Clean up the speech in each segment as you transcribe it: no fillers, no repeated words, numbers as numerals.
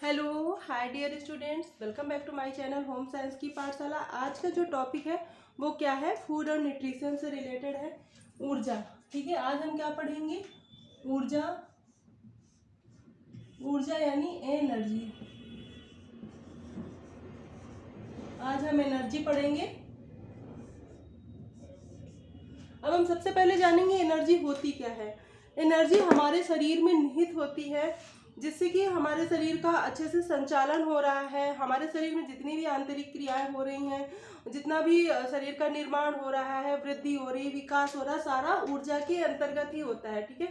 Hello hi dear students, welcome back to my channel home science की पाठशाला। आज का जो टॉपिक है वो क्या है? फूड और न्यूट्रिशन से रिलेटेड है, ऊर्जा। ठीक है, आज हम क्या पढ़ेंगे? ऊर्जा। ऊर्जा यानी एनर्जी। आज हम एनर्जी पढ़ेंगे। अब हम सबसे पहले जानेंगे एनर्जी होती क्या है। एनर्जी हमारे शरीर में निहित होती है, जिससे कि हमारे शरीर का अच्छे से संचालन हो रहा है। हमारे शरीर में जितनी भी आंतरिक क्रियाएं हो रही हैं, जितना भी शरीर का निर्माण हो रहा है, वृद्धि हो रही, विकास हो रहा, सारा ऊर्जा के अंतर्गत ही होता है। ठीक है,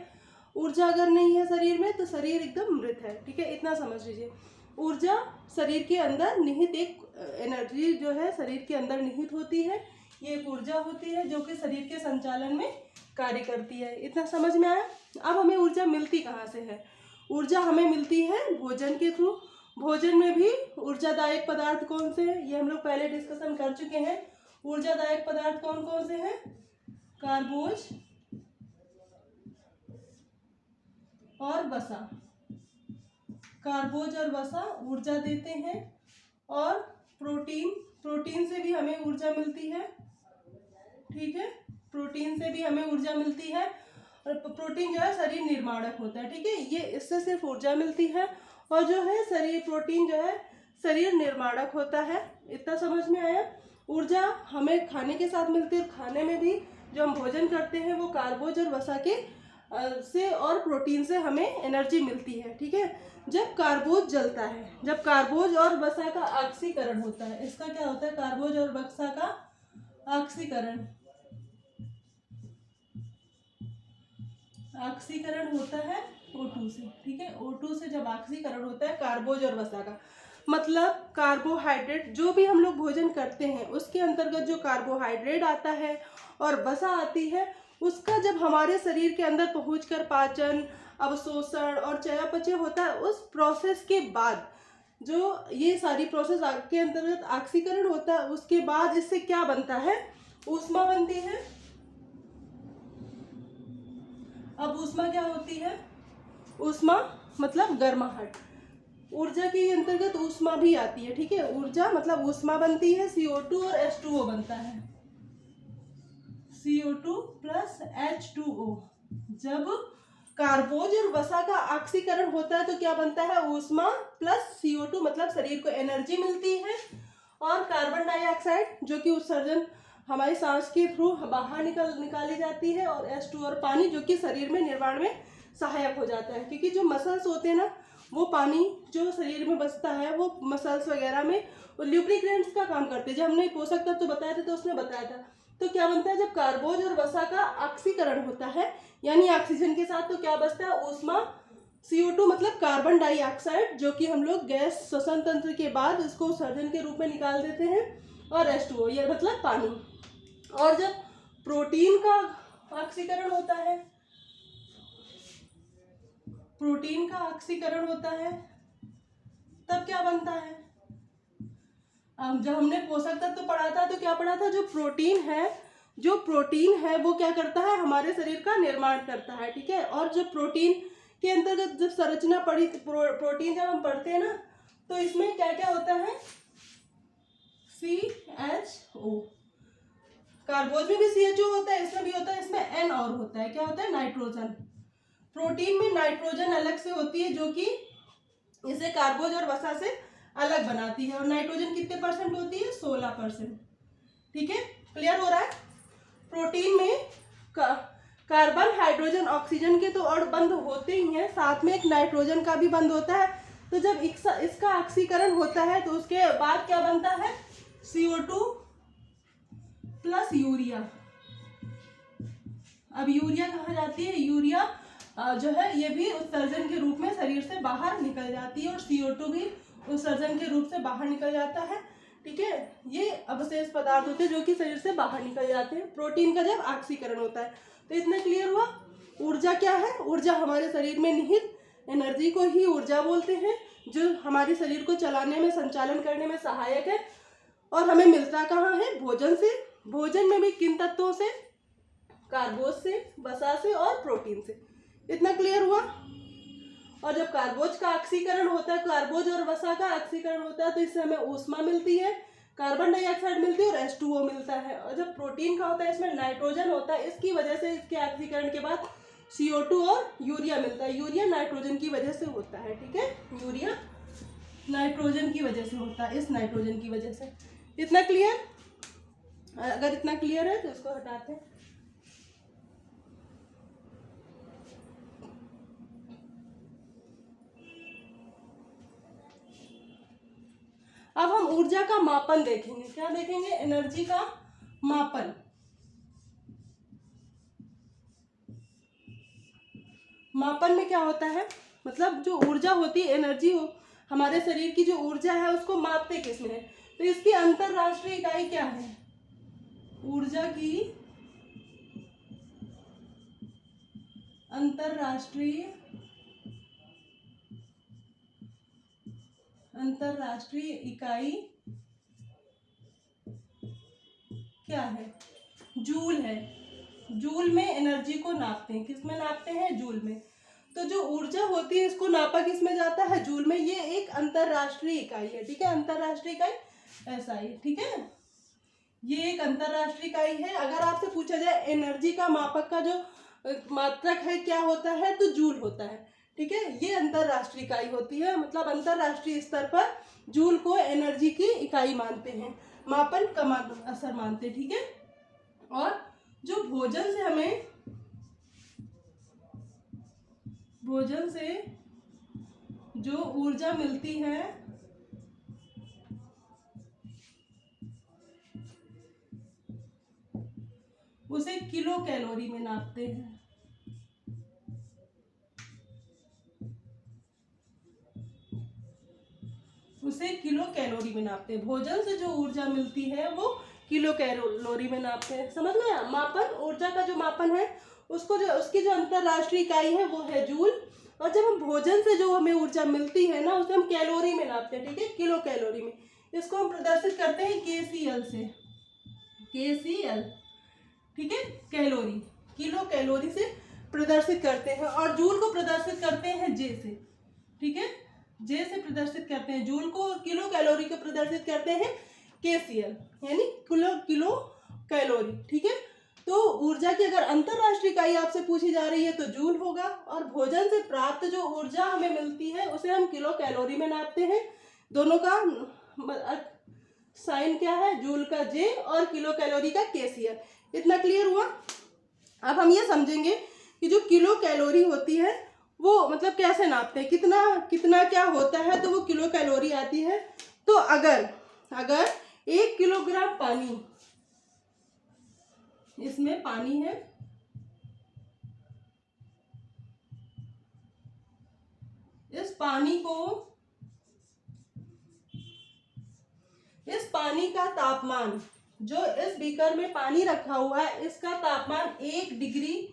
ऊर्जा अगर नहीं है शरीर में तो शरीर एकदम मृत है। ठीक है, इतना समझ लीजिए। ऊर्जा शरीर के अंदर निहित एक एनर्जी जो है शरीर के अंदर निहित होती है। ये एक ऊर्जा होती है जो कि शरीर के संचालन में कार्य करती है। इतना समझ में आया? अब हमें ऊर्जा मिलती कहाँ से है? ऊर्जा हमें मिलती है भोजन के थ्रू। भोजन में भी ऊर्जादायक पदार्थ कौन से हैं, ये हम लोग पहले डिस्कशन कर चुके हैं। ऊर्जादायक पदार्थ कौन कौन से हैं? कार्बोज और वसा। कार्बोज और वसा ऊर्जा देते हैं। और प्रोटीन, प्रोटीन से भी हमें ऊर्जा मिलती है। ठीक है, प्रोटीन से भी हमें ऊर्जा मिलती है। और प्रोटीन जो है शरीर निर्माणक होता है। ठीक है, ये इससे सिर्फ ऊर्जा मिलती है। और जो है शरीर, प्रोटीन जो है शरीर निर्माणक होता है। इतना समझ में आया? ऊर्जा हमें खाने के साथ मिलती है, और खाने में भी जो हम भोजन करते हैं वो कार्बोज और वसा के से और प्रोटीन से हमें एनर्जी मिलती है। ठीक है, जब कार्बोज जलता है, जब कार्बोज और वसा का ऑक्सीकरण होता है, इसका क्या होता है? कार्बोज और वसा का ऑक्सीकरण, ऑक्सीकरण होता है O2 से। ठीक है, O2 से जब ऑक्सीकरण होता है कार्बोज और वसा का, मतलब कार्बोहाइड्रेट, जो भी हम लोग भोजन करते हैं उसके अंतर्गत जो कार्बोहाइड्रेट आता है और वसा आती है, उसका जब हमारे शरीर के अंदर पहुंचकर पाचन, अवशोषण और चयापचय होता है, उस प्रोसेस के बाद जो ये सारी प्रोसेस के अंतर्गत ऑक्सीकरण होता है, उसके बाद इससे क्या बनता है? ऊष्मा बनती है। अब ऊष्मा क्या होती है? ऊष्मा मतलब गर्माहट। ऊर्जा के अंतर्गत ऊष्मा भी आती है। ठीक है, ऊर्जा मतलब ऊष्मा बनती है, CO2 और H2O बनता है। CO2 plus H2O। जब कार्बोज और वसा का ऑक्सीकरण होता है तो क्या बनता है? ऊष्मा प्लस CO2, मतलब शरीर को एनर्जी मिलती है। और कार्बन डाइऑक्साइड जो कि उत्सर्जन हमारी सांस के थ्रू बाहर निकाली जाती है। और H2 और पानी जो कि शरीर में निर्माण में सहायक हो जाता है, क्योंकि जो मसल्स होते हैं ना, वो पानी जो शरीर में बचता है वो मसल्स वगैरह में वो ल्यूब्रिकेंट्स का काम करते हैं। जब हमने पोषक तत्व तो बताया था तो उसमें बताया था। तो क्या बनता है? जब कार्बोज और वसा का ऑक्सीकरण होता है यानी ऑक्सीजन के साथ, तो क्या बचता है? ऊष्मा, CO2 मतलब कार्बन डाइऑक्साइड, जो कि हम लोग गैस श्वसन तंत्र के बाद इसको उत्सर्जन के रूप में निकाल देते हैं। और H2O, ये मतलब पानी। और जब प्रोटीन का ऑक्सीकरण होता है, प्रोटीन का ऑक्सीकरण होता है, तब क्या बनता है? जब हमने पोषक तत्व तो पढ़ा था तो क्या पढ़ा था? जो प्रोटीन है, जो प्रोटीन है वो क्या करता है? हमारे शरीर का निर्माण करता है। ठीक है, और जो प्रोटीन के अंतर्गत जब संरचना पढ़ी, प्रोटीन जब हम पढ़ते हैं ना, तो इसमें क्या क्या होता है? CHO। कार्बोज में भी CHO होता है, इसमें भी होता है। इसमें N और होता है, क्या होता है? नाइट्रोजन। प्रोटीन में नाइट्रोजन अलग से होती है जो कि इसे कार्बोज और वसा से अलग बनाती है। और नाइट्रोजन कितने परसेंट होती है? 16%। ठीक है, क्लियर हो रहा है? प्रोटीन में कार्बन, हाइड्रोजन, ऑक्सीजन के तो और बंध होते ही हैं, साथ में एक नाइट्रोजन का भी बंध होता है। तो जब इसका ऑक्सीकरण होता है तो उसके बाद क्या बनता है? CO2 plus urea. अब यूरिया कहाँ जाती है? यूरिया जो है ये भी उत्सर्जन के रूप में शरीर से बाहर निकल जाती है, और CO2 भी उत्सर्जन के रूप से बाहर निकल जाता है। ठीक है, ये अवशेष पदार्थ होते हैं जो कि शरीर से बाहर निकल जाते हैं प्रोटीन का जब ऑक्सीकरण होता है। तो इतना क्लियर हुआ? ऊर्जा क्या है? ऊर्जा हमारे शरीर में निहित एनर्जी को ही ऊर्जा बोलते हैं, जो हमारे शरीर को चलाने में, संचालन करने में सहायक है। और हमें मिलता कहाँ है? भोजन से। भोजन में भी किन तत्वों से? कार्बोज से, वसा से और प्रोटीन से। इतना क्लियर हुआ? और जब कार्बोज का ऑक्सीकरण होता है, कार्बोज और वसा का ऑक्सीकरण होता है, तो इससे हमें ऊष्मा मिलती है, कार्बन डाइऑक्साइड मिलती है और H2O मिलता है। और जब प्रोटीन का होता है इसमें नाइट्रोजन होता है, इसकी वजह से इसके ऑक्सीकरण के बाद CO2 और यूरिया मिलता है। यूरिया नाइट्रोजन की वजह से होता है, ठीक है, यूरिया नाइट्रोजन की वजह से होता है, इस नाइट्रोजन की वजह से। इतना क्लियर? अगर इतना क्लियर है तो इसको हटाते हैं। अब हम ऊर्जा का मापन देखेंगे। क्या देखेंगे? एनर्जी का मापन। मापन में क्या होता है, मतलब जो ऊर्जा होती है, एनर्जी हो, हमारे शरीर की जो ऊर्जा है उसको मापते किसमें है? तो इसकी अंतरराष्ट्रीय इकाई क्या है? ऊर्जा की अंतरराष्ट्रीय इकाई क्या है? जूल है। जूल में एनर्जी को नापते हैं। किस में नापते हैं? जूल में। तो जो ऊर्जा होती है इसको नापा किस में जाता है? जूल में। ये एक अंतरराष्ट्रीय इकाई है, ठीक है, अंतरराष्ट्रीय इकाई SI, ठीक है, ये एक अंतरराष्ट्रीय इकाई है। अगर आपसे पूछा जाए एनर्जी का मापक का जो मात्रक है क्या होता है, तो जूल होता है, ठीक है। ये अंतरराष्ट्रीय इकाई होती है, मतलब अंतरराष्ट्रीय स्तर पर जूल को एनर्जी की इकाई मानते हैं, मापन का असर मानते हैं, ठीक है। और जो भोजन से जो ऊर्जा मिलती है उसे किलो कैलोरी में नापते हैं। उसे किलो कैलोरी में नापते हैं। भोजन से जो ऊर्जा मिलती है वो किलो कैलोरी में नापते हैं। समझ में आया? मापन, ऊर्जा का जो मापन है उसकी जो अंतरराष्ट्रीय इकाई है वो है जूल। और जब हम भोजन से जो हमें ऊर्जा मिलती है ना, उसे हम कैलोरी में नापते हैं, ठीक है, किलो कैलोरी में। इसको हम प्रदर्शित करते हैं KCl से, KCl, ठीक है, कैलोरी, किलो कैलोरी से प्रदर्शित करते हैं। और जूल को प्रदर्शित करते हैं J से, ठीक है, J से प्रदर्शित करते हैं जूल को, और किलो कैलोरी को प्रदर्शित करते हैं KCl, यानी किलो कैलोरी, ठीक है। तो ऊर्जा की अगर अंतरराष्ट्रीय इकाई आपसे पूछी जा रही है तो जूल होगा, और भोजन से प्राप्त जो ऊर्जा हमें मिलती है उसे हम किलो कैलोरी में नापते हैं। दोनों का साइन क्या है? जूल का J और किलो कैलोरी का KCl। इतना क्लियर हुआ? अब हम ये समझेंगे कि जो किलो कैलोरी होती है वो मतलब कैसे नापते हैं, कितना क्या होता है, तो वो किलो कैलोरी आती है। तो अगर 1 किलोग्राम पानी, इसमें पानी है, इस पानी का तापमान, जो इस बीकर में पानी रखा हुआ है इसका तापमान 1 डिग्री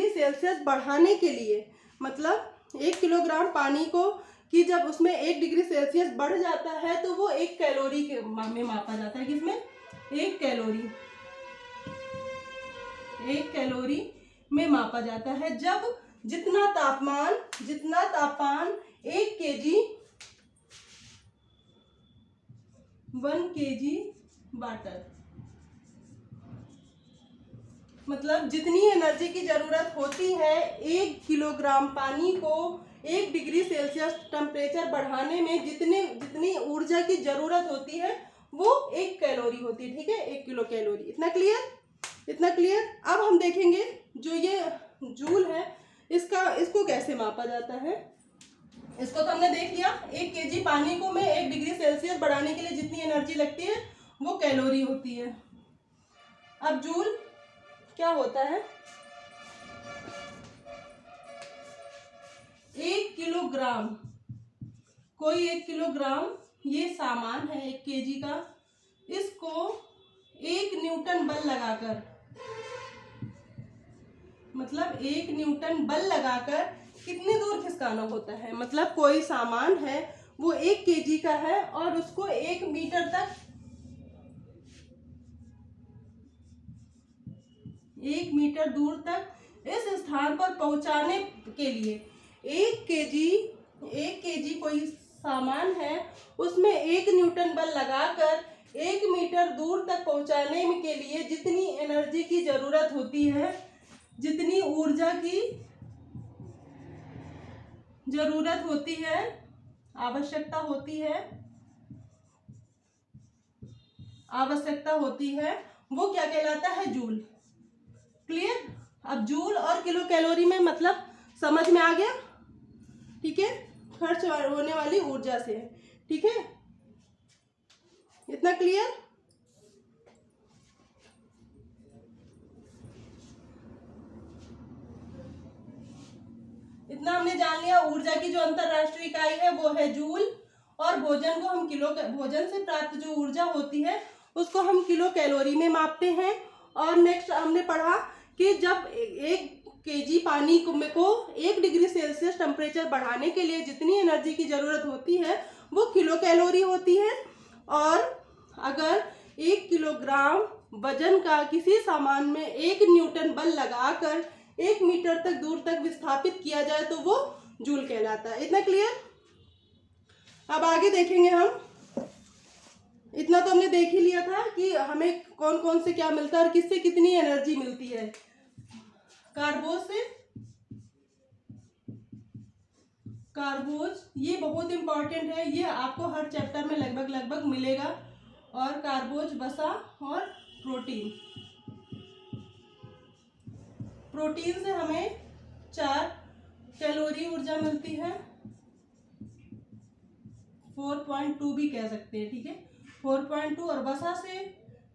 सेल्सियस बढ़ाने के लिए, मतलब 1 किलोग्राम पानी को कि जब उसमें 1 डिग्री सेल्सियस बढ़ जाता है तो वो 1 कैलोरी के में मापा जाता है। किसमें? 1 कैलोरी में मापा जाता है। जब जितना तापमान 1 kg वाटर, मतलब जितनी एनर्जी की जरूरत होती है 1 किलोग्राम पानी को 1 डिग्री सेल्सियस टेम्परेचर बढ़ाने में जितनी ऊर्जा की जरूरत होती है वो 1 कैलोरी होती है, ठीक है, 1 किलो कैलोरी। इतना क्लियर? अब हम देखेंगे जो ये जूल है इसको कैसे मापा जाता है। इसको तो हमने देख लिया, 1 kg पानी को में 1 डिग्री सेल्सियस बढ़ाने के लिए जितनी एनर्जी लगती है वो कैलोरी होती है। अब जूल क्या होता है? 1 किलोग्राम, कोई 1 किलोग्राम ये सामान है 1 kg का, इसको 1 न्यूटन बल लगाकर, मतलब 1 न्यूटन बल लगाकर कितनी दूर खिसकाना होता है। मतलब कोई सामान है वो 1 kg का है और उसको 1 मीटर तक 1 मीटर दूर तक इस स्थान पर पहुंचाने के लिए 1 केजी कोई सामान है, उसमें 1 न्यूटन बल लगाकर 1 मीटर दूर तक पहुंचाने के लिए जितनी एनर्जी की जरूरत होती है, जितनी ऊर्जा की जरूरत होती है, आवश्यकता होती है, वो क्या कहलाता है? जूल। क्लियर? अब जूल और किलो कैलोरी में मतलब समझ में आ गया? ठीक है, खर्च होने वाली ऊर्जा से। ठीक है, इतना क्लियर? इतना हमने जान लिया। ऊर्जा की जो अंतरराष्ट्रीय इकाई है वो है जूल, और भोजन को हम भोजन से प्राप्त जो ऊर्जा होती है उसको हम किलो कैलोरी में मापते हैं। और नेक्स्ट हमने पढ़ा कि जब 1 केजी पानी को 1 डिग्री सेल्सियस टेम्परेचर बढ़ाने के लिए जितनी एनर्जी की जरूरत होती है वो किलो कैलोरी होती है। और अगर 1 किलोग्राम वजन का किसी सामान में 1 न्यूटन बल लगाकर 1 मीटर तक दूर तक विस्थापित किया जाए तो वो जूल कहलाता है। इतना क्लियर? अब आगे देखेंगे हम। इतना तो हमने देख ही लिया था कि हमें कौन कौन से क्या मिलता है और किससे कितनी एनर्जी मिलती है। कार्बोज ये बहुत इंपॉर्टेंट है, ये आपको हर चैप्टर में लगभग मिलेगा। और कार्बोज, वसा और प्रोटीन से हमें 4 कैलोरी ऊर्जा मिलती है, 4.2 भी कह सकते हैं। ठीक है, 4.2, और वसा से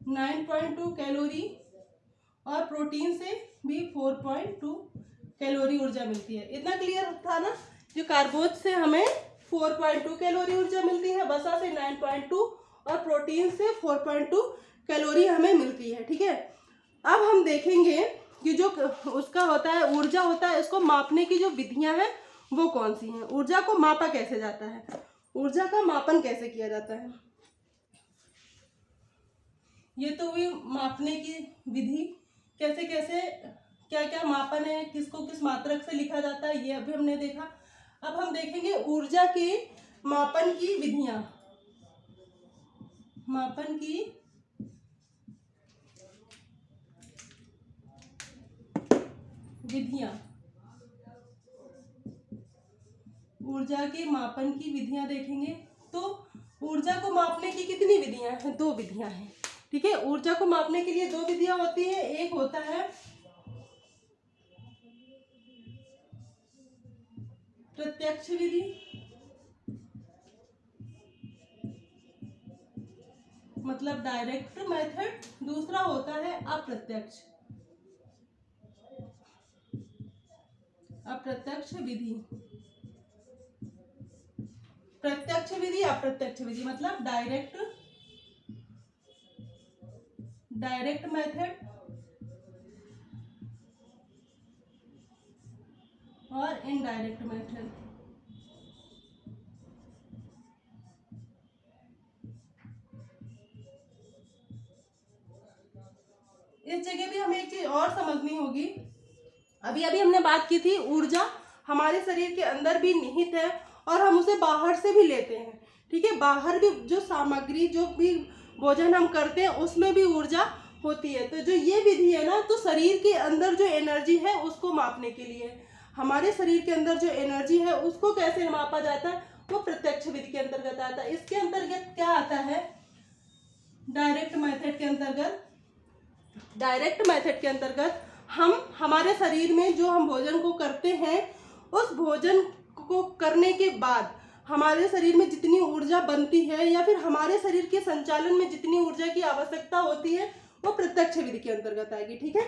9.2 कैलोरी, और प्रोटीन से भी 4.2 कैलोरी ऊर्जा मिलती है। इतना क्लियर था ना? जो कार्बोज से हमें 4.2 कैलोरी ऊर्जा मिलती है, वसा से 9.2 और प्रोटीन से 4.2 कैलोरी हमें मिलती है। ठीक है, अब हम देखेंगे कि जो उसका होता है ऊर्जा होता है, इसको मापने की जो विधियां हैं वो कौन सी हैं। ऊर्जा को मापा कैसे जाता है, ऊर्जा का मापन कैसे किया जाता है। ये तो हुई मापने की विधि, कैसे कैसे क्या क्या मापन है, किसको किस मात्रक से लिखा जाता है, ये अभी हमने देखा। अब हम देखेंगे ऊर्जा के मापन की विधियां। मापन की विधियां, ऊर्जा के मापन की विधियां देखेंगे। तो ऊर्जा को मापने की कितनी विधियां हैं? 2 विधियां हैं। ठीक है, ऊर्जा को मापने के लिए 2 विधियां होती है। एक होता है प्रत्यक्ष विधि, मतलब डायरेक्ट मेथड। दूसरा होता है अप्रत्यक्ष विधि। प्रत्यक्ष विधि, अप्रत्यक्ष विधि, मतलब डायरेक्ट मेथड और इनडायरेक्ट मेथड। इस जगह भी हमें एक चीज और समझनी होगी। अभी हमने बात की थी ऊर्जा हमारे शरीर के अंदर भी निहित है और हम उसे बाहर से भी लेते हैं। ठीक है, बाहर भी जो सामग्री, जो भी भोजन हम करते हैं उसमें भी ऊर्जा होती है। तो जो ये विधि है ना, तो शरीर के अंदर जो एनर्जी है उसको मापने के लिए, हमारे शरीर के अंदर जो एनर्जी है उसको कैसे मापा जाता है, वो प्रत्यक्ष विधि के अंतर्गत आता है। इसके अंतर्गत क्या आता है? डायरेक्ट मेथड के अंतर्गत हम हमारे शरीर में जो हम भोजन को करते हैं, उस भोजन को करने के बाद हमारे शरीर में जितनी ऊर्जा बनती है या फिर हमारे शरीर के संचालन में जितनी ऊर्जा की आवश्यकता होती है वो प्रत्यक्ष विधि के अंतर्गत आएगी। ठीक है,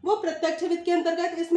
वो प्रत्यक्ष विधि के अंतर्गत इसमें